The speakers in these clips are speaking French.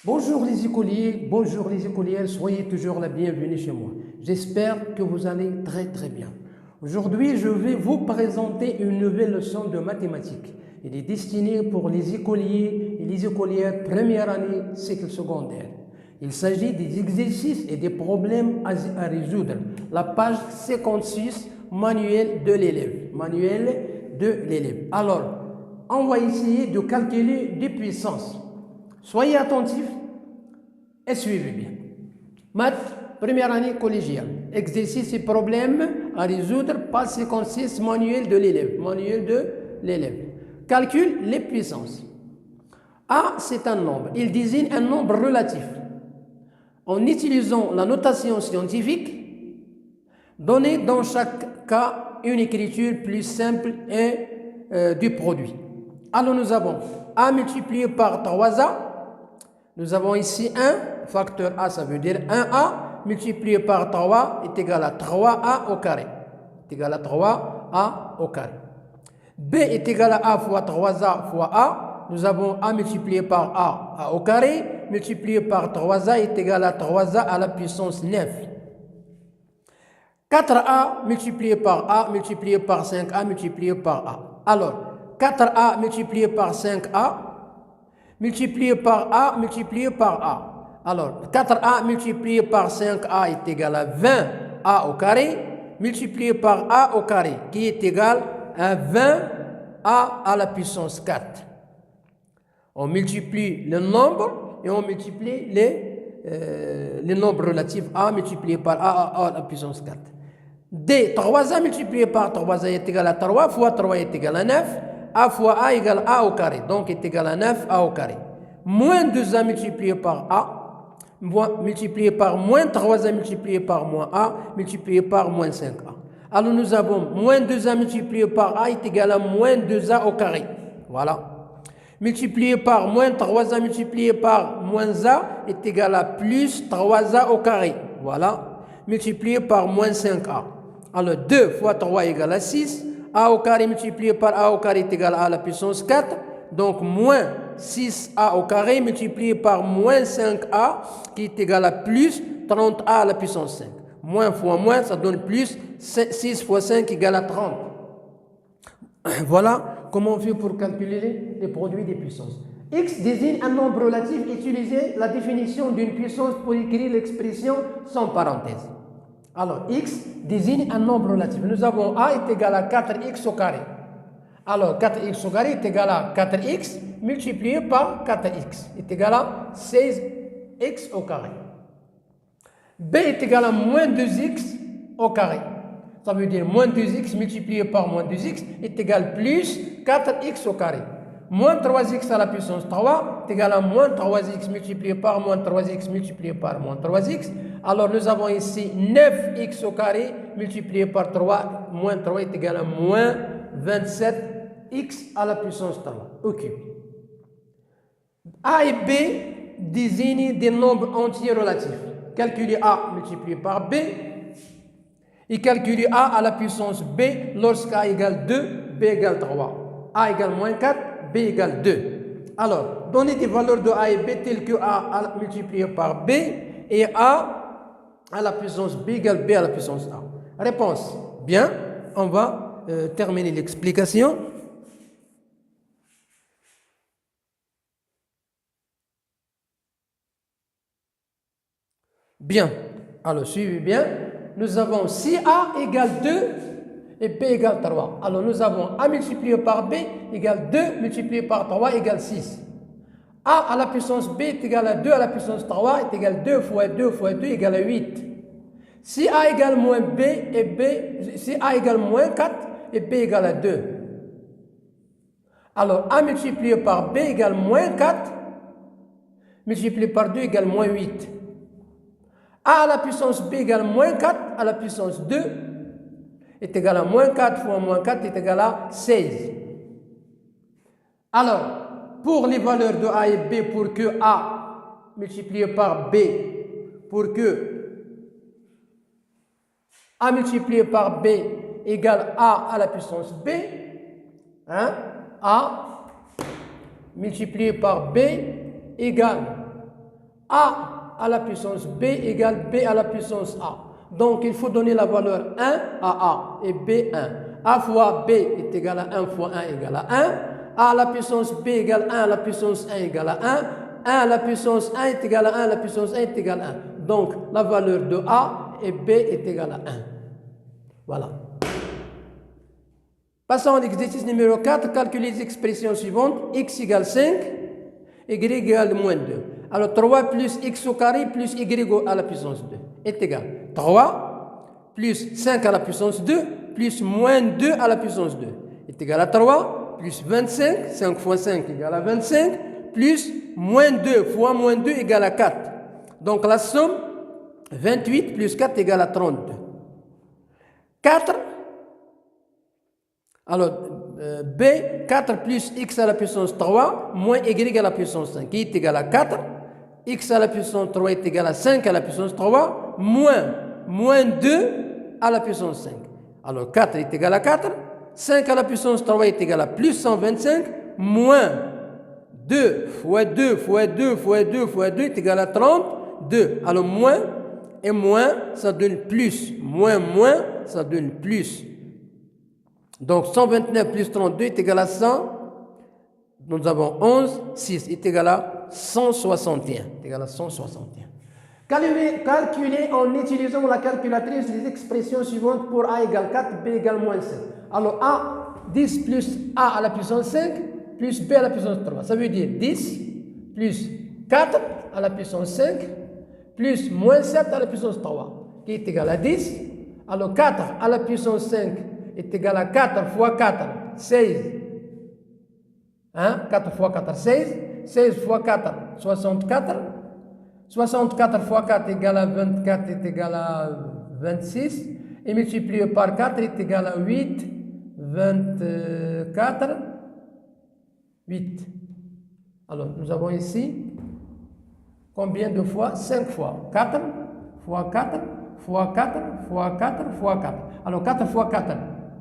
Bonjour les écoliers, bonjour les écolières, soyez toujours la bienvenue chez moi. J'espère que vous allez très bien. Aujourd'hui, je vais vous présenter une nouvelle leçon de mathématiques. Elle est destinée pour les écoliers et les écolières première année cycle secondaire. Il s'agit des exercices et des problèmes à résoudre. La page 56, manuel de l'élève. Manuel de l'élève. Alors, on va essayer de calculer des puissances. Soyez attentifs et suivez bien. Maths, première année collégiale. Exercices et problèmes à résoudre, page 56, manuel de l'élève. Manuel de l'élève. Calcule les puissances. A, c'est un nombre. Il désigne un nombre relatif. En utilisant la notation scientifique, donnez dans chaque cas une écriture plus simple et du produit. Alors nous avons A multiplié par 3A. Nous avons ici 1, facteur A, ça veut dire 1A, multiplié par 3 est égal à 3A au carré. Est égal à 3A au carré. B est égal à A fois 3A fois A. Nous avons A multiplié par A au carré, multiplié par 3A est égal à 3A à la puissance 9. 4A multiplié par A, multiplié par 5A, multiplié par A. Alors, 4A multiplié par 5A, multiplié par A, multiplié par A. Alors, 4A multiplié par 5A est égal à 20A au carré, multiplié par A au carré, qui est égal à 20A à la puissance 4. On multiplie le nombre et on multiplie les nombres relatifs A multiplié par A à la puissance 4. D, 3A multiplié par 3A est égal à 3 fois 3 est égal à 9. A fois A égale A au carré, donc est égal à 9A au carré. Moins 2A multiplié par A, multiplié par moins 3A multiplié par moins A, multiplié par moins 5A. Alors nous avons moins 2A multiplié par A est égal à moins 2A au carré. Voilà. Multiplié par moins 3A multiplié par moins A est égal à plus 3A au carré. Voilà. Multiplié par moins 5A. Alors 2 fois 3 égale à 6. A au carré multiplié par A au carré est égal à la puissance 4. Donc moins 6A au carré multiplié par moins 5A qui est égal à plus 30A à la puissance 5. Moins fois moins, ça donne plus 6 fois 5 égale à 30. Voilà comment on fait pour calculer les produits des puissances. X désigne un nombre relatif. Utilisez la définition d'une puissance pour écrire l'expression sans parenthèse. Alors, x désigne un nombre relatif. Nous avons a est égal à 4x au carré. Alors, 4x au carré est égal à 4x multiplié par 4x est égal à 16x au carré. B est égal à moins 2x au carré. Ça veut dire moins 2x multiplié par moins 2x est égal à plus 4x au carré. Moins 3x à la puissance 3 est égal à moins 3x multiplié par moins 3x multiplié par moins 3x. Alors nous avons ici 9x au carré multiplié par 3, moins 3 est égal à moins 27x à la puissance 3. Ok. A et B désignent des nombres entiers relatifs. Calculez A multiplié par B et calculez A à la puissance B lorsqu'A égale 2, B égale 3. A égale moins 4, B égale 2. Alors, donnez des valeurs de A et B telles que A multiplié par B et A à la puissance B égale B à la puissance A. Réponse. Bien, on va terminer l'explication. Bien, alors suivez bien. Nous avons si A égale 2 et B égale 3. Alors nous avons A multiplié par B égale 2 multiplié par 3 égale 6. A à la puissance B est égal à 2 à la puissance 3 est égal à 2 fois 2 fois 2 égale à 8. Si A égale moins B et B, si A égale moins 4 et B égale à 2. Alors A multiplié par B égale moins 4 multiplié par 2 égale moins 8. A à la puissance B égale moins 4 à la puissance 2 est égal à moins 4 fois moins 4 est égal à 16. Alors, pour les valeurs de A et B, pour que A multiplié par B, pour que A multiplié par B égale A à la puissance B, A multiplié par B égale A à la puissance B égale B à la puissance A. Donc, il faut donner la valeur 1 à A et B 1. A fois B est égal à 1 fois 1 égale à 1. A à la puissance B égale 1 à la puissance 1 égale à 1. 1 à la puissance 1 est égal à 1 à la puissance 1 est égal à 1. Donc, la valeur de A et B est égale à 1. Voilà. Passons à l'exercice numéro 4. Calculez les expressions suivantes. X égale 5, Y égale moins 2. Alors, 3 plus X au carré plus Y à la puissance 2 est égal à 3 plus 5 à la puissance 2 plus moins 2 à la puissance 2 est égal à 3 plus 25, 5 fois 5 égale à 25, plus moins 2 fois moins 2 égale à 4. Donc, la somme, 28 plus 4 égale à 32. 4, alors, B, 4 plus X à la puissance 3 moins Y à la puissance 5 qui est égal à 4. X à la puissance 3 est égal à 5 à la puissance 3 moins 2 à la puissance 5. Alors 4 est égal à 4. 5 à la puissance 3 est égal à plus 125 moins 2 fois 2 fois 2 fois 2 fois 2 est égal à 32. Alors moins et moins, ça donne plus. Moins, ça donne plus. Donc 129 plus 32 est égal à 100. Nous avons 11, 6 est égal à 161. Est égal à 161. Calculez en utilisant la calculatrice les expressions suivantes pour A égale 4, B égale moins 5. Alors A, 10 plus A à la puissance 5 plus B à la puissance 3. Ça veut dire 10 plus 4 à la puissance 5 plus moins 7 à la puissance 3 qui est égal à 10. Alors 4 à la puissance 5 est égal à 4 fois 4, 16. 4 fois 4, 16. 16 fois 4, 64. 64 fois 4 égale à 24 est égal à 26. Et multiplié par 4 est égal à 8. 24. 8. Alors, nous avons ici combien de fois? 5 fois. 4 fois 4 fois 4 fois 4 fois 4. Alors, 4 fois 4,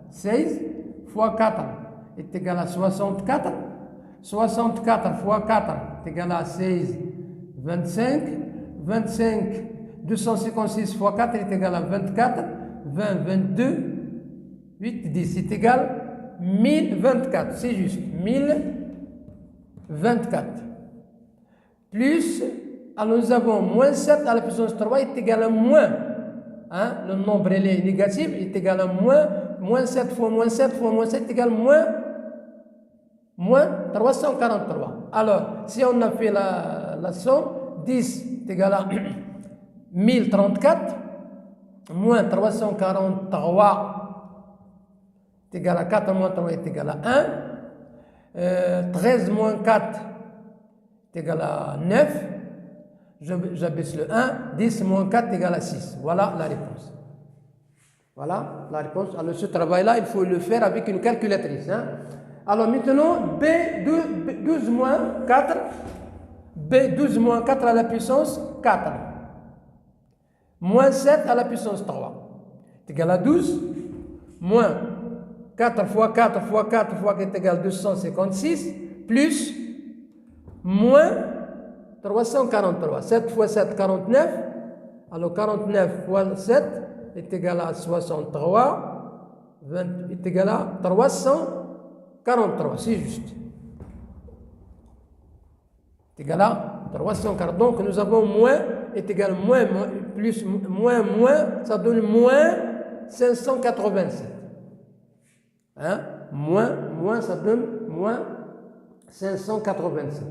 16 fois 4 est égal à 64. 64 fois 4 est égal à 16, 25. 25, 256 fois 4 est égal à 24. 20, 22, 8, 10 c'est égal à 1024. C'est juste. 1024. Plus, alors nous avons moins 7 à la puissance 3 est égal à moins. Le nombre est négatif est égal à moins. Moins 7 fois moins 7 fois moins 7 est égal à moins 343. Alors, si on a fait la somme, 10 est égal à 1034, moins 343 est égal à 4, moins 3 est égal à 1. 13 moins 4 est égal à 9. J'abaisse le 1. 10 moins 4 est égal à 6. Voilà la réponse. Voilà la réponse. Alors, ce travail-là, il faut le faire avec une calculatrice. Alors maintenant, B 12 moins 4, B 12 moins 4 à la puissance 4, moins 7 à la puissance 3, est égal à 12, moins 4 fois 4 fois 4 fois 4 est égal à 256, plus, moins 343, 7 fois 7, 49, alors 49 fois 7 est égal à 63, 20 est égal à 343, c'est juste. Est égal à 340. Donc nous avons moins est égal à moins, plus moins, ça donne moins 587. Moins, ça donne moins 587.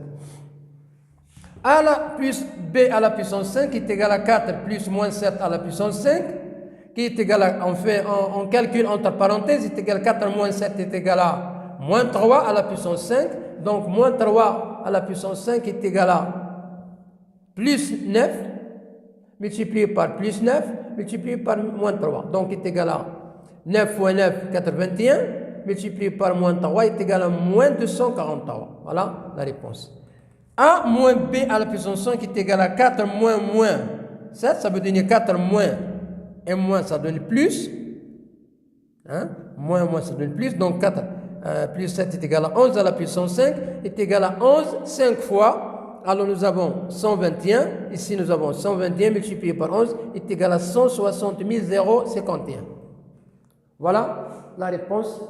A la puissance B à la puissance 5 est égal à 4 plus moins 7 à la puissance 5 qui est égal à, on calcule entre parenthèses, est égal à 4 moins 7 est égal à moins 3 à la puissance 5. Donc moins 3 à la puissance 5 est égal à plus 9 multiplié par plus 9 multiplié par moins 3. Donc est égal à 9 fois 9, 81 multiplié par moins 3 est égal à moins 243. Voilà la réponse. A moins B à la puissance 5 est égal à 4 moins 7, ça veut donner 4 moins et moins, ça donne plus. Moins, ça donne plus. Donc 4 plus 7 est égal à 11 à la puissance 5 est égal à 11, 5 fois Alors nous avons 121, ici nous avons 121 multiplié par 11 est égal à 160 051. Voilà la réponse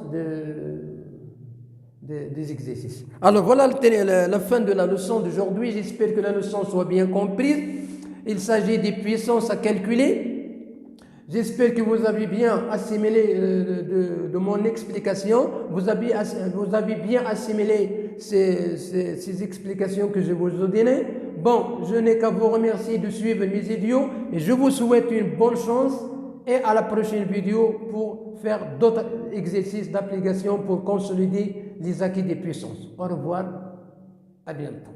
des exercices. Alors voilà la fin de la leçon d'aujourd'hui. J'espère que la leçon soit bien comprise. Il s'agit des puissances à calculer. J'espère que vous avez bien assimilé de mon explication. Vous avez bien assimilé ces explications que je vous ai données. Bon, je n'ai qu'à vous remercier de suivre mes vidéos et je vous souhaite une bonne chance et à la prochaine vidéo pour faire d'autres exercices d'application pour consolider les acquis des puissances. Au revoir, à bientôt.